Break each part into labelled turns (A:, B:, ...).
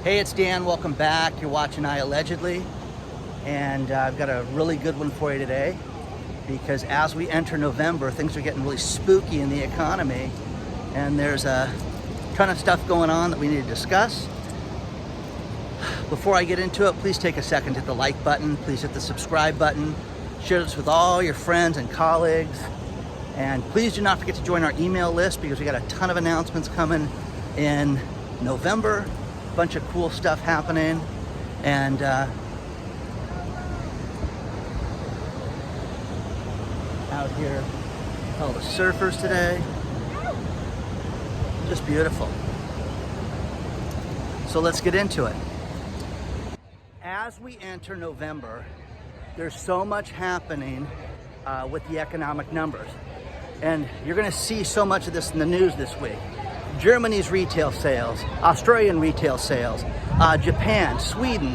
A: Hey, it's Dan. Welcome back. You're watching iAllegedly, and I've got a really good one for you today because as we enter November, things are getting really spooky in the economy, and there's a ton of stuff going on that we need to discuss. Before I get into it, please take a second to hit the like button. Please hit the subscribe button. Share this with all your friends and colleagues. And please do not forget to join our email list because we got a ton of announcements coming in November. Bunch of cool stuff happening, and out here, all the surfers today, just beautiful. So let's get into it. As we enter November, there's so much happening with the economic numbers, and you're going to see so much of this in the news this week. Germany's retail sales, Australian retail sales, Japan, Sweden.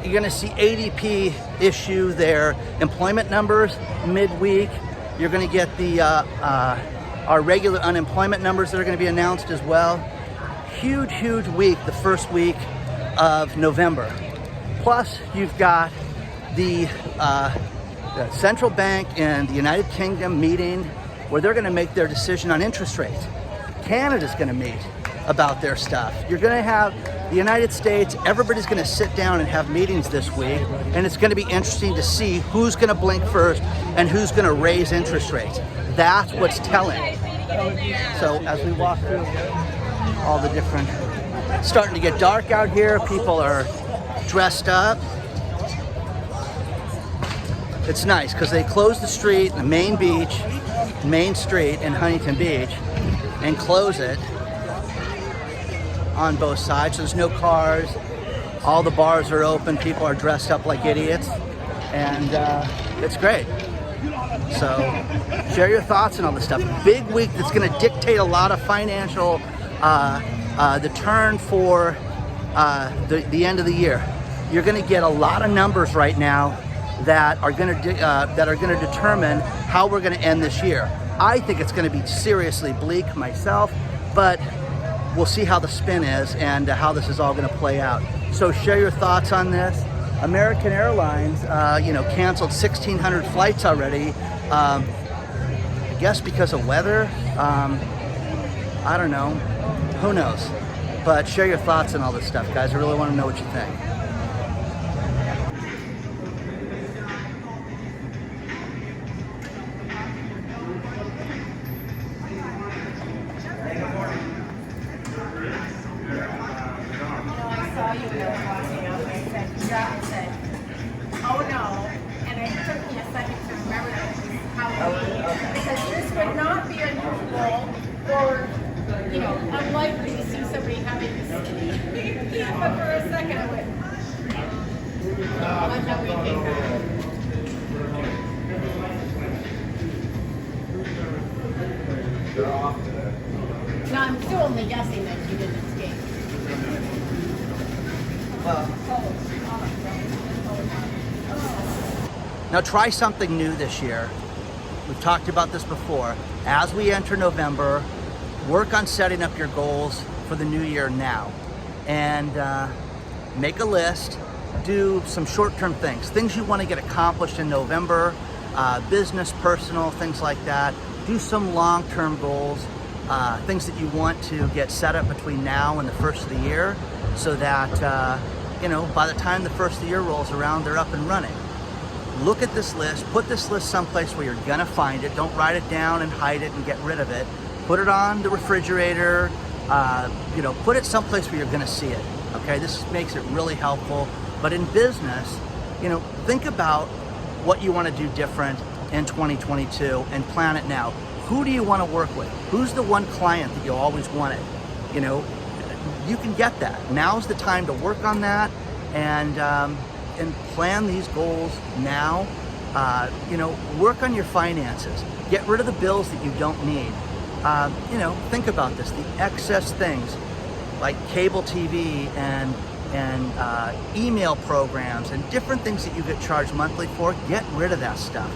A: You're going to see ADP issue their employment numbers midweek. You're going to get the our regular unemployment numbers that are going to be announced as well. Huge week, the first week of November. Plus, you've got the central bank in the United Kingdom meeting where they're going to make their decision on interest rates. Canada's going to meet about their stuff. You're going to have the United States, everybody's going to sit down and have meetings this week, and it's going to be interesting to see who's going to blink first and who's going to raise interest rates. That's what's telling. So as we walk through all the different, it's starting to get dark out here. People are dressed up. It's nice because they closed the street, the main street in Huntington Beach, and close it on both sides. So there's no cars. All the bars are open. People are dressed up like idiots, and it's great. So share your thoughts on all this stuff. Big week that's going to dictate a lot of financial, the turn for the end of the year. You're going to get a lot of numbers right now that are going to determine how we're going to end this year. I think it's going to be seriously bleak myself, but we'll see how the spin is and how this is all going to play out. So share your thoughts on this. American Airlines, canceled 1,600 flights already. I guess because of weather. I don't know. Who knows? But share your thoughts on all this stuff, guys. I really want to know what you think.
B: Unlikely to see somebody having this, but for a second I went, that's how we think that. No, I'm still only guessing that you didn't escape.
A: Now try something new this year. We've talked about this before. As we enter November, work on setting up your goals for the new year now, and make a list. Do some short-term things you want to get accomplished in November, business, personal, things like that. Do some long-term goals, things that you want to get set up between now and the first of the year, so that by the time the first of the year rolls around, they're up and running. Look at this list. Put this list someplace where you're gonna find it. Don't write it down and hide it and get rid of it. Put it on the refrigerator, put it someplace where you're gonna see it, okay? This makes it really helpful. But in business, think about what you wanna do different in 2022 and plan it now. Who do you wanna work with? Who's the one client that you always wanted? You can get that. Now's the time to work on that and plan these goals now. Work on your finances. Get rid of the bills that you don't need. Think about this, the excess things like cable TV and email programs and different things that you get charged monthly for. Get rid of that stuff.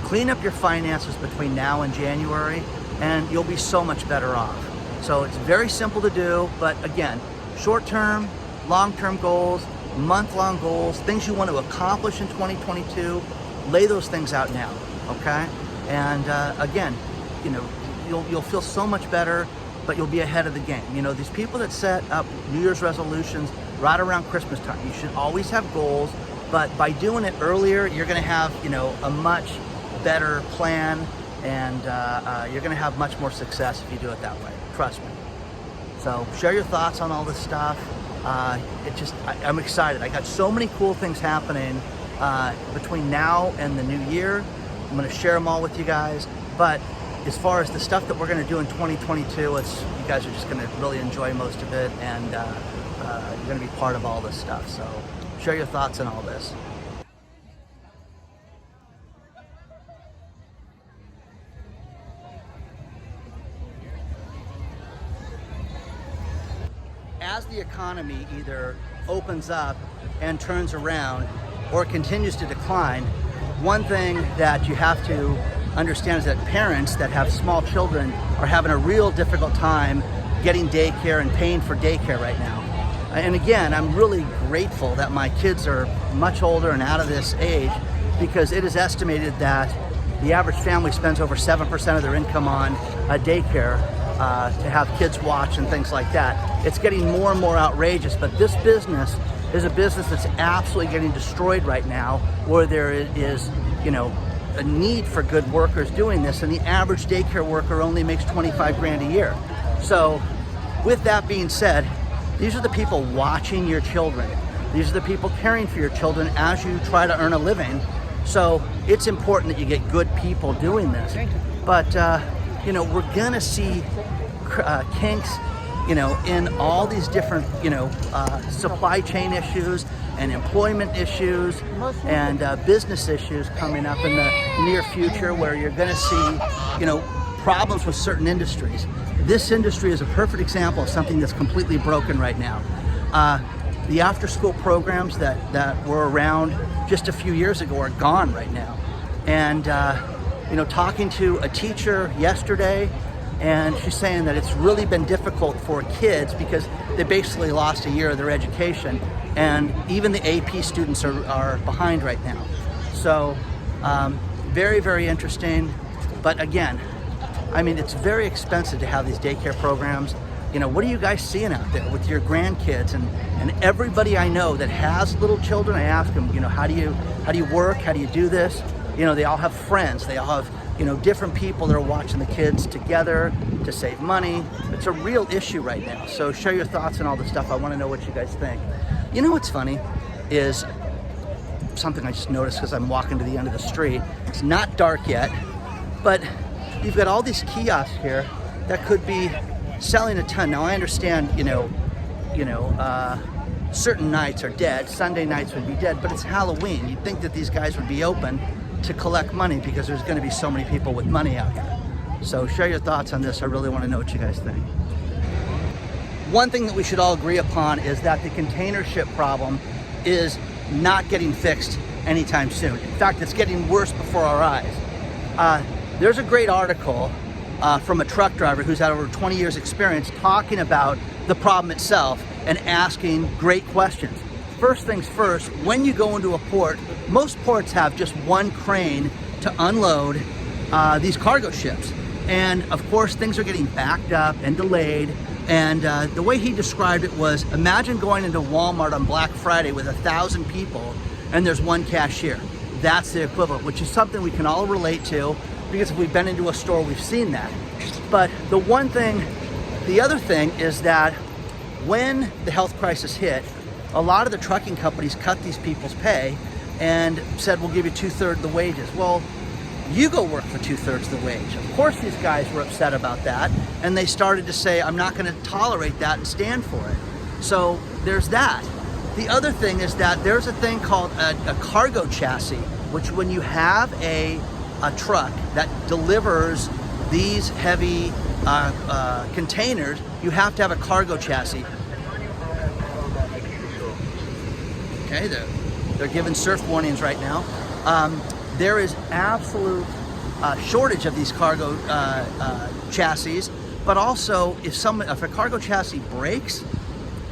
A: Clean up your finances between now and January, and you'll be so much better off. So it's very simple to do, but again, short term, long-term goals, month-long goals, things you want to accomplish in 2022, lay those things out now, okay? And again, you know, you'll feel so much better, but you'll be ahead of the game. You know, these people that set up New Year's resolutions right around Christmas time, you should always have goals, but by doing it earlier, you're gonna have, you know, a much better plan, and you're gonna have much more success if you do it that way, trust me. So share your thoughts on all this stuff. I'm excited. I got so many cool things happening between now and the new year. I'm gonna share them all with you guys, but as far as the stuff that we're gonna do in 2022, you guys are just gonna really enjoy most of it, and you're gonna be part of all this stuff. So share your thoughts on all this. As the economy either opens up and turns around or continues to decline, one thing that you have to understand is that parents that have small children are having a real difficult time getting daycare and paying for daycare right now. And again, I'm really grateful that my kids are much older and out of this age, because it is estimated that the average family spends over 7% of their income on daycare to have kids watch and things like that. It's getting more and more outrageous, but this business is a business that's absolutely getting destroyed right now, where there is, you know, a need for good workers doing this, and the average daycare worker only makes 25 grand a year. So with that being said, these are the people watching your children. These are the people caring for your children as you try to earn a living. So it's important that you get good people doing this. But you know, we're gonna see kinks, you know, in all these different, you know, supply chain issues and employment issues and business issues coming up in the near future, where you're gonna see, you know, problems with certain industries. This industry is a perfect example of something that's completely broken right now. The after-school programs that were around just a few years ago are gone right now. And you know, talking to a teacher yesterday, and she's saying that it's really been difficult for kids because they basically lost a year of their education, and even the AP students are behind right now. So very, very interesting. But again, I mean, it's very expensive to have these daycare programs. You know, what are you guys seeing out there with your grandkids? And everybody I know that has little children, I ask them, you know, how do you work? How do you do this? You know, they all have friends. They all have, you know, different people that are watching the kids together to save money. It's a real issue right now. So share your thoughts on all this stuff. I want to know what you guys think. You know what's funny is something I just noticed because I'm walking to the end of the street. It's not dark yet, but you've got all these kiosks here that could be selling a ton. Now I understand, certain nights are dead. Sunday nights would be dead, but it's Halloween. You'd think that these guys would be open to collect money because there's going to be so many people with money out here. So share your thoughts on this. I really want to know what you guys think. One thing that we should all agree upon is that the container ship problem is not getting fixed anytime soon. In fact, it's getting worse before our eyes. There's a great article from a truck driver who's had over 20 years experience talking about the problem itself and asking great questions. First things first, when you go into a port, most ports have just one crane to unload these cargo ships. And of course, things are getting backed up and delayed. And the way he described it was, imagine going into Walmart on Black Friday with 1,000 people and there's one cashier. That's the equivalent, which is something we can all relate to, because if we've been into a store, we've seen that. But the other thing is that when the health crisis hit, a lot of the trucking companies cut these people's pay and said, we'll give you 2/3 of the wages. Well, you go work for 2/3 of the wage. Of course, these guys were upset about that, and they started to say, I'm not going to tolerate that and stand for it. So there's that. The other thing is that there's a thing called a cargo chassis, which when you have a truck that delivers these heavy containers, you have to have a cargo chassis. Okay, they're giving surf warnings right now. There is absolute shortage of these cargo chassis, but also if a cargo chassis breaks,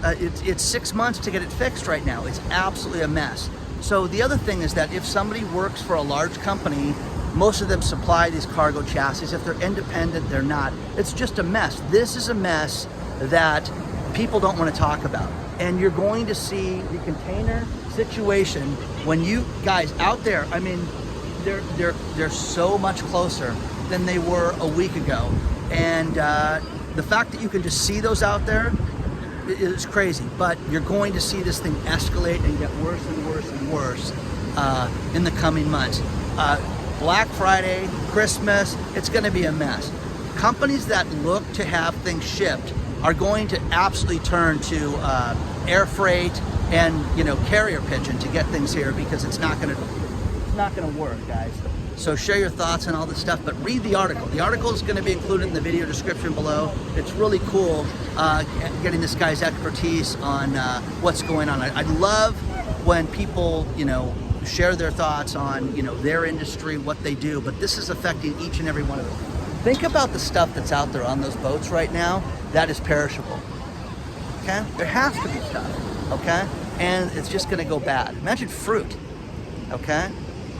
A: it's 6 months to get it fixed right now. It's absolutely a mess. So the other thing is that if somebody works for a large company, most of them supply these cargo chassis. If they're independent, they're not. It's just a mess. This is a mess that people don't want to talk about. And you're going to see the container situation when you guys out there, I mean, they're so much closer than they were a week ago. And the fact that you can just see those out there is crazy. But you're going to see this thing escalate and get worse and worse and worse in the coming months. Black Friday, Christmas, it's going to be a mess. Companies that look to have things shipped are going to absolutely turn to air freight and carrier pigeon to get things here, because it's not going to work, guys. So share your thoughts on all this stuff, but read the article. The article is going to be included in the video description below. It's really cool getting this guy's expertise on what's going on. I love when people share their thoughts on their industry, what they do, but this is affecting each and every one of them. Think about the stuff that's out there on those boats right now that is perishable. Okay, there has to be stuff. Okay, and it's just going to go bad. Imagine fruit. Okay,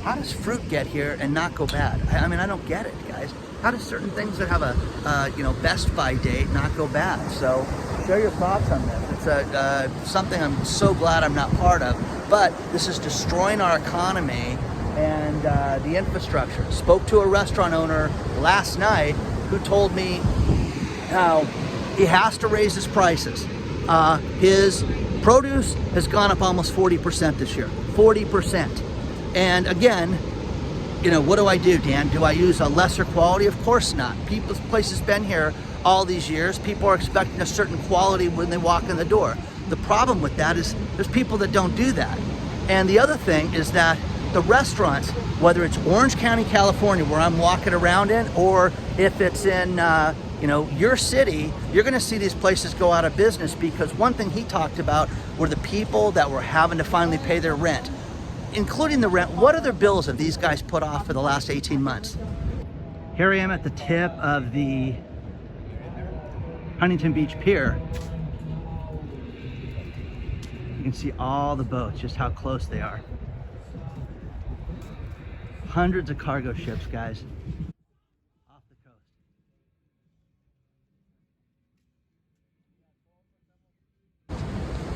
A: how does fruit get here and not go bad? I mean, I don't get it, guys. How do certain things that have a best by date not go bad? So share your thoughts on this. It's something I'm so glad I'm not part of. But this is destroying our economy and the infrastructure. Spoke to a restaurant owner last night who told me how he has to raise his prices. His produce has gone up almost 40% this year. 40%. And again, what do I do, Dan? Do I use a lesser quality? Of course not. People's place has been here all these years. People are expecting a certain quality when they walk in the door. The problem with that is there's people that don't do that. And the other thing is that the restaurants, whether it's Orange County, California, where I'm walking around in, or if it's in your city, you're going to see these places go out of business, because one thing he talked about were the people that were having to finally pay their rent, including the rent. What other bills have these guys put off for the last 18 months? Here I am at the tip of the Huntington Beach Pier. You can see all the boats, just how close they are. Hundreds of cargo ships, guys, off the coast.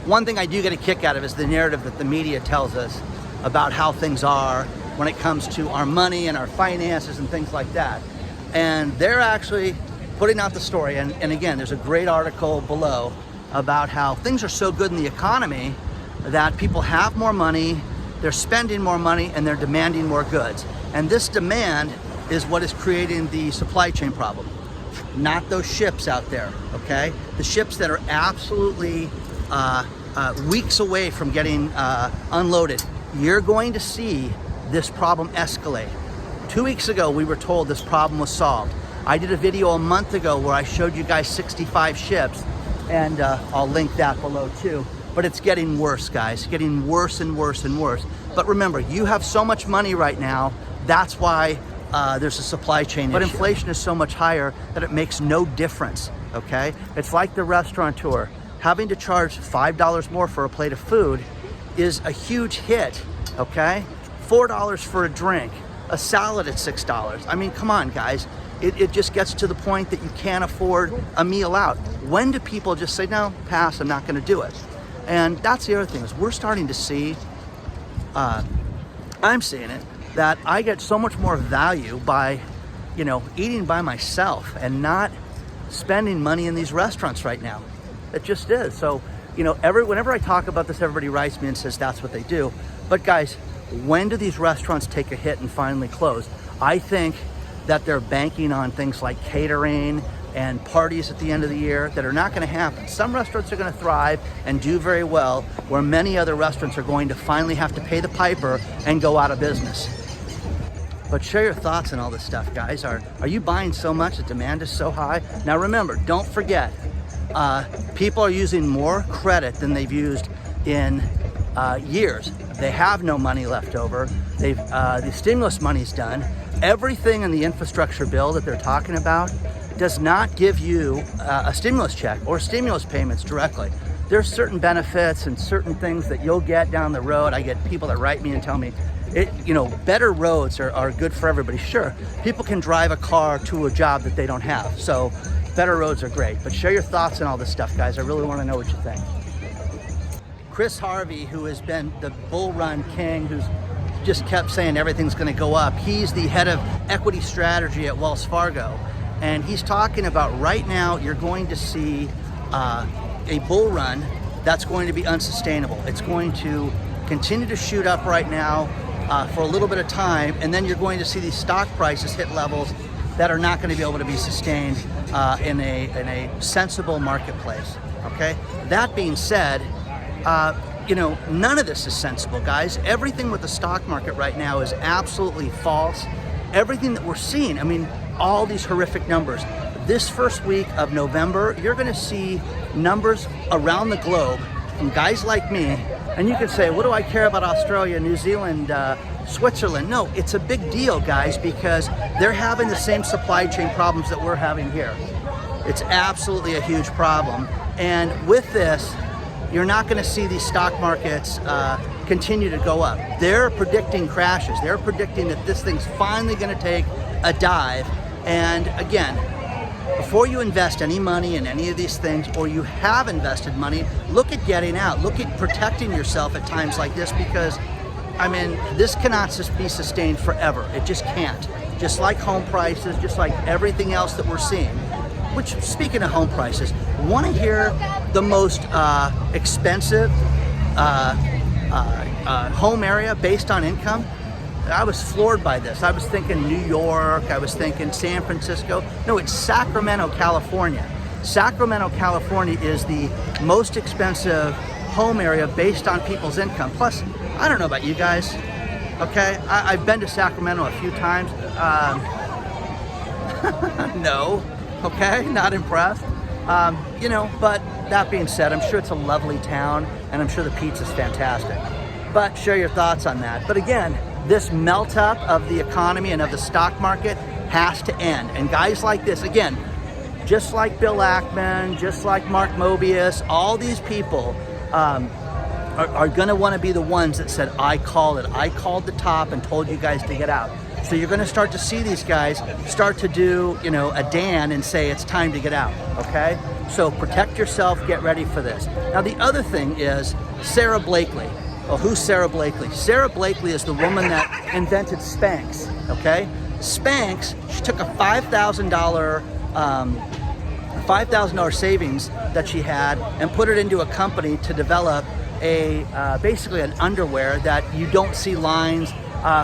A: One thing I do get a kick out of is the narrative that the media tells us about how things are when it comes to our money and our finances and things like that. And they're actually putting out the story. And again, there's a great article below about how things are so good in the economy that people have more money, they're spending more money, and they're demanding more goods. And this demand is what is creating the supply chain problem, not those ships out there, okay? The ships that are absolutely weeks away from getting unloaded. You're going to see this problem escalate. 2 weeks ago, we were told this problem was solved. I did a video a month ago where I showed you guys 65 ships, and I'll link that below too. But it's getting worse, guys, getting worse and worse and worse. But remember, you have so much money right now, that's why there's a supply chain issue. But inflation is so much higher that it makes no difference, okay? It's like the restaurateur. Having to charge $5 more for a plate of food is a huge hit, okay? $4 for a drink, a salad at $6. I mean, come on, guys. It just gets to the point that you can't afford a meal out. When do people just say, no, pass, I'm not gonna do it? And that's the other thing, is we're starting to see, I'm seeing it, that I get so much more value by, eating by myself and not spending money in these restaurants right now. It just is. So, whenever I talk about this, everybody writes me and says that's what they do. But guys, when do these restaurants take a hit and finally close? I think that they're banking on things like catering and parties at the end of the year that are not going to happen. Some restaurants are going to thrive and do very well, where many other restaurants are going to finally have to pay the piper and go out of business. But share your thoughts on all this stuff, guys. Are you buying so much that demand is so high? Now remember, don't forget, people are using more credit than they've used in years. They have no money left over. The stimulus money's done. Everything in the infrastructure bill that they're talking about does not give you a stimulus check or stimulus payments directly. there's certain benefits and certain things that you'll get down the road. I get people that write me and tell me, better roads are good for everybody. Sure, people can drive a car to a job that they don't have. So better roads are great, but share your thoughts on all this stuff, guys. I really want to know what you think. Chris Harvey, who has been the bull run king, who's just kept saying everything's going to go up. He's the head of equity strategy at Wells Fargo. And he's talking about right now, you're going to see a bull run that's going to be unsustainable. It's going to continue to shoot up right now for a little bit of time. And then you're going to see these stock prices hit levels that are not going to be able to be sustained in a sensible marketplace. Okay. That being said, none of this is sensible, guys. Everything with the stock market right now is absolutely false. Everything that we're seeing, all these horrific numbers. This first week of November, you're going to see numbers around the globe from guys like me. And you can say, what do I care about Australia, New Zealand, Switzerland? No, it's a big deal, guys, because they're having the same supply chain problems that we're having here. It's absolutely a huge problem. And with this, you're not going to see these stock markets continue to go up. They're predicting crashes. They're predicting that this thing's finally going to take a dive. And again, before you invest any money in any of these things, or you have invested money, look at getting out. Look at protecting yourself at times like this, because, this cannot just be sustained forever. It just can't. Just like home prices, just like everything else that we're seeing. Which, speaking of home prices, want to hear the most expensive home area based on income? I was floored by this. I was thinking New York, I was thinking San Francisco. No, it's Sacramento, California. Sacramento, California is the most expensive home area based on people's income. Plus, I don't know about you guys, okay? I've been to Sacramento a few times. No. Okay, not impressed. But that being said, I'm sure it's a lovely town, and I'm sure the pizza's fantastic. But share your thoughts on that. But again, this melt up of the economy and of the stock market has to end. And guys like this, again, just like Bill Ackman, just like Mark Mobius, all these people are going to want to be the ones that said, I called it. I called the top and told you guys to get out. So you're going to start to see these guys start to do, a Dan and say it's time to get out, okay? So protect yourself, get ready for this. Now the other thing is Sarah Blakely. Well, who's Sarah Blakely? Sarah Blakely is the woman that invented Spanx, okay? Spanx, she took a $5,000 savings that she had and put it into a company to develop basically an underwear that you don't see lines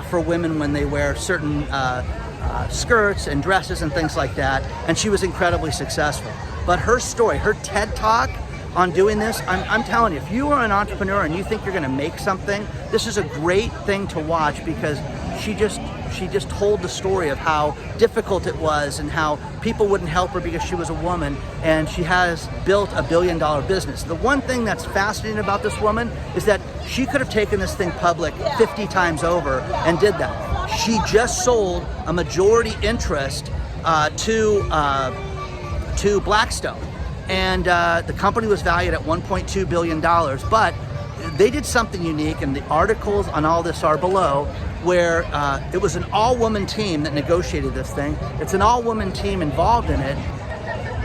A: for women when they wear certain skirts and dresses and things like that. And she was incredibly successful. But her story, her TED Talk on doing this, I'm telling you, if you are an entrepreneur and you think you're going to make something, this is a great thing to watch, because she just told the story of how difficult it was and how people wouldn't help her because she was a woman, and she has built a $1 billion business. The one thing that's fascinating about this woman is that she could have taken this thing public 50 times over and did that. She just sold a majority interest to Blackstone. And the company was valued at $1.2 billion, but they did something unique, and the articles on all this are below, where it was an all-woman team that negotiated this thing. It's an all-woman team involved in it.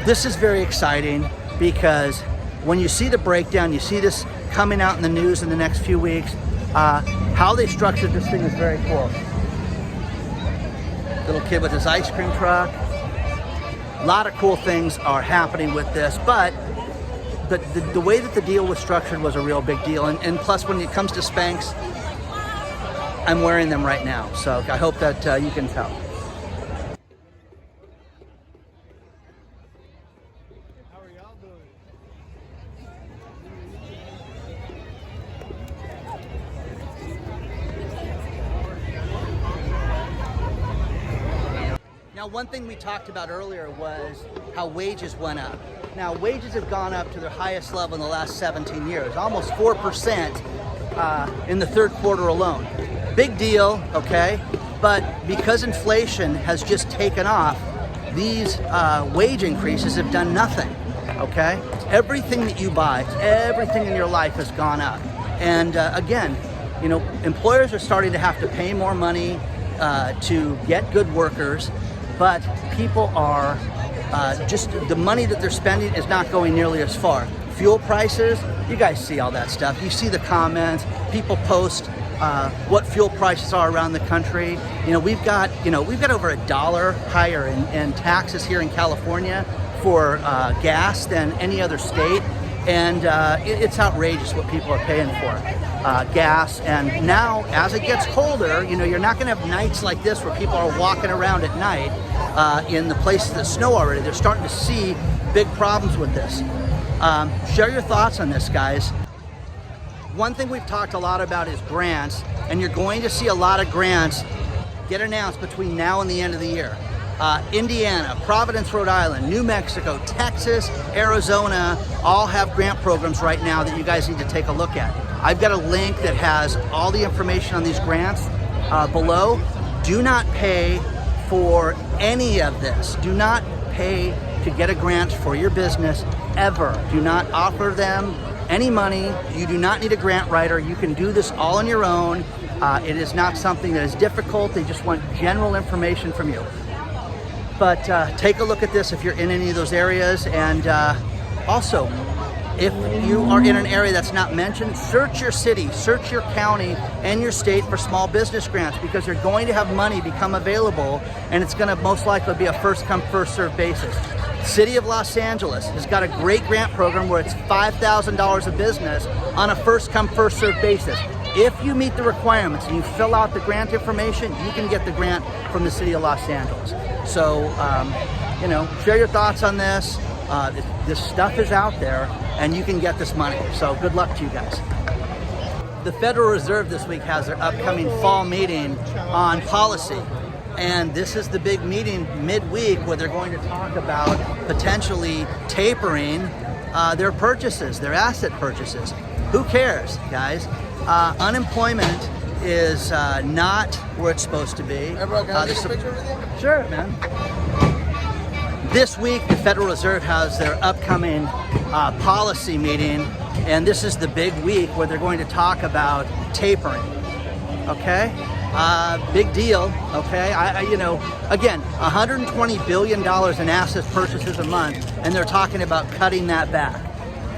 A: This is very exciting, because when you see the breakdown, you see this coming out in the news in the next few weeks, how they structured this thing is very cool. Little kid with his ice cream truck. A lot of cool things are happening with this, but the way that the deal was structured was a real big deal. And plus, when it comes to Spanx, I'm wearing them right now, so I hope that you can tell.
C: How are y'all doing?
A: Now, one thing we talked about earlier was how wages went up. Now, wages have gone up to their highest level in the last 17 years, almost 4% in the third quarter alone. Big deal, okay? But because inflation has just taken off, these wage increases have done nothing. okay? Everything that you buy, everything in your life has gone up. And again, you know, employers are starting to have to pay more money to get good workers, but people are just, the money that they're spending is not going nearly as far. Fuel prices, you guys see all that stuff. You see the comments, people post what fuel prices are around the country. You know, we've got over $1 higher in taxes here in California for gas than any other state. And it's outrageous what people are paying for gas. And now, as it gets colder, you know, you're not going to have nights like this where people are walking around at night in the places that snow already. They're starting to see big problems with this. Share your thoughts on this, guys. One thing we've talked a lot about is grants, and you're going to see a lot of grants get announced between now and the end of the year. Indiana, Providence, Rhode Island, New Mexico, Texas, Arizona, all have grant programs right now that you guys need to take a look at. I've got a link that has all the information on these grants below. Do not pay for any of this. Do not pay to get a grant for your business ever. Do not offer them any money. You do not need a grant writer. You can do this all on your own. It is not something that is difficult. They just want general information from you. But take a look at this if you're in any of those areas. And also, if you are in an area that's not mentioned, search your city, search your county and your state for small business grants, because they're going to have money become available, and it's going to most likely be a first come, first served basis. City of Los Angeles has got a great grant program where it's $5,000 a business on a first come, first served basis. If you meet the requirements and you fill out the grant information, you can get the grant from the City of Los Angeles. So, you know, share your thoughts on this. This stuff is out there, and you can get this money. So good luck to you guys. The Federal Reserve this week has their upcoming fall meeting on policy. And this is the big meeting midweek where they're going to talk about potentially tapering their purchases, their asset purchases. Who cares, guys? Unemployment is not where it's supposed to be.
C: Everyone, can I take a picture with you?
A: Sure, man. This week, the Federal Reserve has their upcoming policy meeting, and this is the big week where they're going to talk about tapering. Okay? Big deal. Okay? You know, again, $120 billion in asset purchases a month, and they're talking about cutting that back.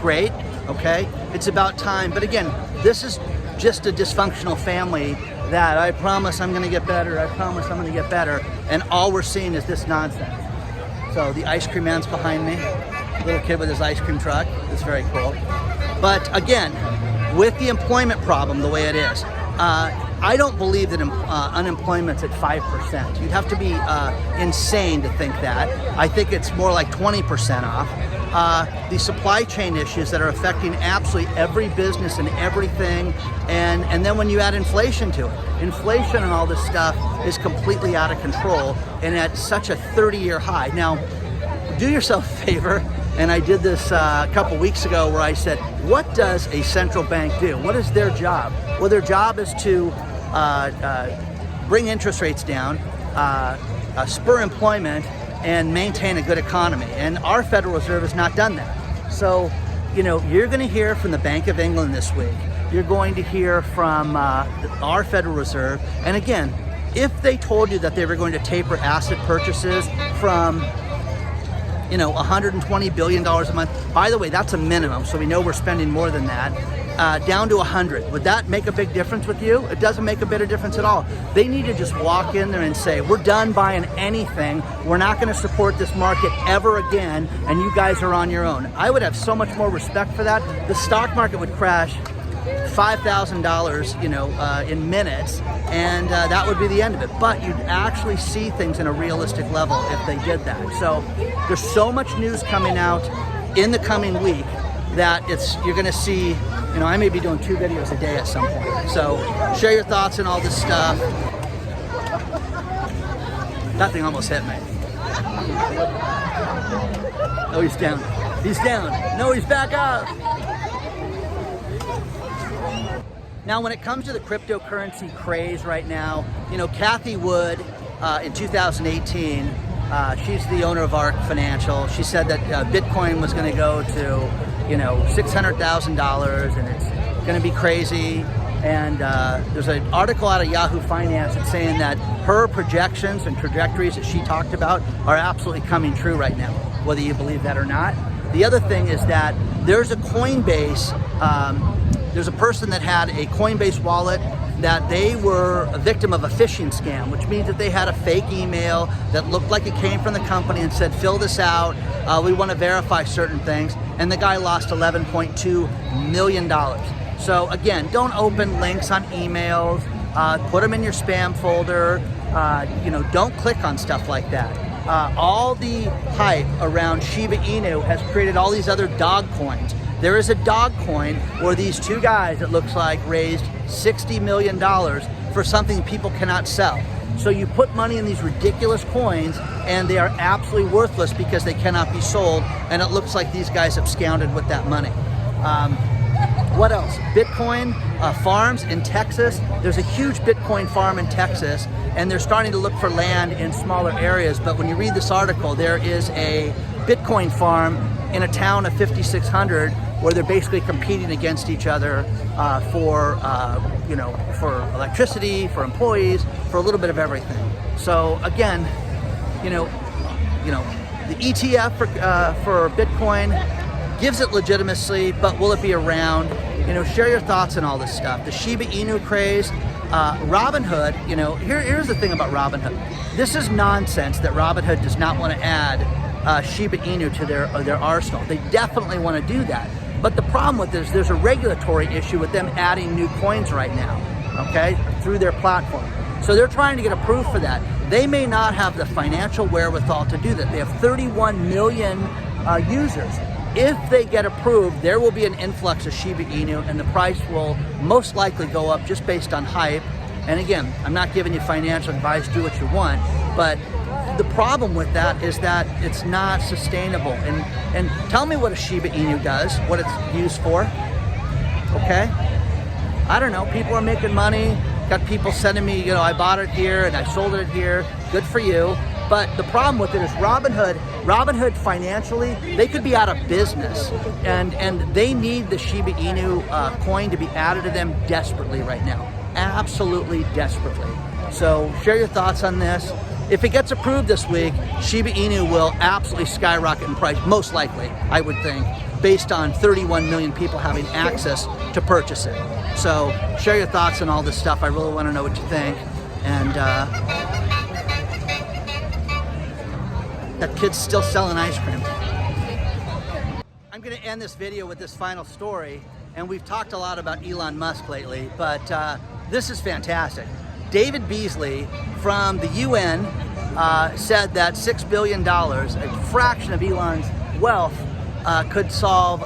A: Great. Okay? It's about time. But again, this is just a dysfunctional family that I promise I'm going to get better. I promise I'm going to get better. And all we're seeing is this nonsense. So the ice cream man's behind me, little kid with his ice cream truck. It's very cool. But again, with the employment problem the way it is, I don't believe that unemployment's at 5%. You'd have to be insane to think that. I think it's more like 20% off. The supply chain issues that are affecting absolutely every business and everything, and then when you add inflation to it, inflation and all this stuff is completely out of control and at such a 30-year high. Now, do yourself a favor, and I did this a couple weeks ago where I said, what does a central bank do? What is their job? Well, their job is to bring interest rates down, spur employment, and maintain a good economy. And our Federal Reserve has not done that. So, you know, you're going to hear from the Bank of England this week. You're going to hear from our Federal Reserve. And again, if they told you that they were going to taper asset purchases from, you know, $120 billion a month, by the way, that's a minimum, so we know we're spending more than that, down to 100. Would that make a big difference with you? It doesn't make a bit of difference at all. They need to just walk in there and say, we're done buying anything. We're not going to support this market ever again, and you guys are on your own. I would have so much more respect for that. The stock market would crash $5,000, you know, in minutes, and that would be the end of it. But you'd actually see things in a realistic level if they did that. So there's so much news coming out in the coming week that you're going to see. You know, I may be doing 2 videos a day at some point. So share your thoughts on all this stuff. That thing almost hit me. Oh, he's down. He's down. No, he's back up. Now, when it comes to the cryptocurrency craze right now, you know, Cathie Wood in 2018 She's the owner of ARK Financial. She said that Bitcoin was going to go to, you know, $600,000, and it's going to be crazy. And there's an article out of Yahoo Finance that's saying that her projections and trajectories that she talked about are absolutely coming true right now, whether you believe that or not. The other thing is that there's a Coinbase, there's a person that had a Coinbase wallet that they were a victim of a phishing scam, which means that they had a fake email that looked like it came from the company and said, fill this out, we want to verify certain things, and the guy lost $11.2 million. So again, don't open links on emails, put them in your spam folder, you know, don't click on stuff like that. All the hype around Shiba Inu has created all these other dog coins. There is a dog coin where these two guys, it looks like, raised $60 million for something people cannot sell. So you put money in these ridiculous coins and they are absolutely worthless because they cannot be sold, and it looks like these guys absconded with that money. What else? Bitcoin farms in Texas. There's a huge Bitcoin farm in Texas, and they're starting to look for land in smaller areas. But when you read this article, there is a Bitcoin farm in a town of 5,600 where they're basically competing against each other for you know, for electricity, for employees, for a little bit of everything. So again, you know, the ETF for Bitcoin gives it legitimacy, but will it be around? You know, share your thoughts on all this stuff. The Shiba Inu craze, Robinhood, you know, here's the thing about Robinhood. This is nonsense that Robinhood does not want to add Shiba Inu to their arsenal. They definitely want to do that. But the problem with this, there's a regulatory issue with them adding new coins right now, okay, through their platform. So they're trying to get approved for that. They may not have the financial wherewithal to do that. They have 31 million users. If they get approved, there will be an influx of Shiba Inu, and the price will most likely go up just based on hype. And again, I'm not giving you financial advice, do what you want, but the problem with that is that it's not sustainable. And tell me what a Shiba Inu does, what it's used for, okay? I don't know, people are making money, got people sending me, you know, I bought it here and I sold it here, good for you. But the problem with it is Robinhood financially, they could be out of business, and they need the Shiba Inu coin to be added to them desperately right now, absolutely desperately. So share your thoughts on this. If it gets approved this week, Shiba Inu will absolutely skyrocket in price, most likely, I would think, based on 31 million people having access to purchase it. So share your thoughts on all this stuff. I really want to know what you think. And that kid's still selling ice cream. I'm going to end this video with this final story, and we've talked a lot about Elon Musk lately, but this is fantastic. David Beasley from the UN said that $6 billion, a fraction of Elon's wealth, could solve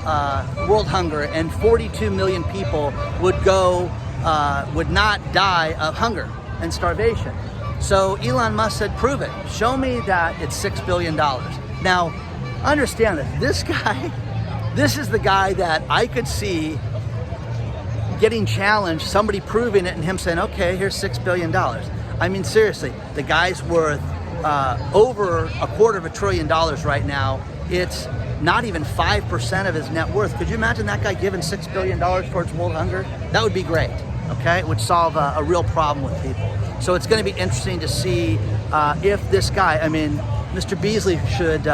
A: world hunger, and 42 million people would not die of hunger and starvation. So Elon Musk said, prove it. Show me that it's $6 billion. Now, understand that this guy, this is the guy that I could see getting challenged, somebody proving it and him saying, okay, here's $6 billion. I mean, seriously, the guy's worth over $250 billion right now. It's not even 5% of his net worth. Could you imagine that guy giving $6 billion towards world hunger? That would be great, okay? It would solve a real problem with people. So it's going to be interesting to see if this guy, I mean, Mr. Beasley should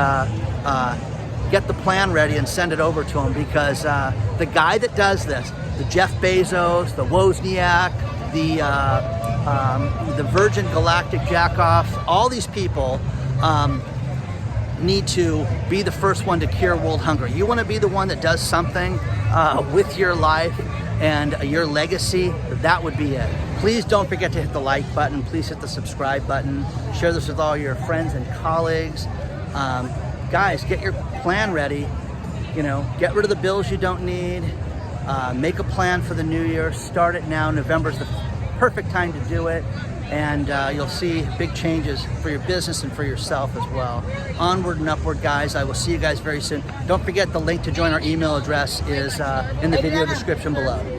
A: get the plan ready and send it over to him, because the guy that does this, the Jeff Bezos, the Wozniak, the Virgin Galactic Jackoff, all these people need to be the first one to cure world hunger. You want to be the one that does something with your life and your legacy, that would be it. Please don't forget to hit the like button. Please hit the subscribe button. Share this with all your friends and colleagues. Guys, get your plan ready. You know, get rid of the bills you don't need. Make a plan for the new year. Start it now. November's the perfect time to do it. And you'll see big changes for your business and for yourself as well. Onward and upward, guys. I will see you guys very soon. Don't forget the link to join our email address is in the video description below.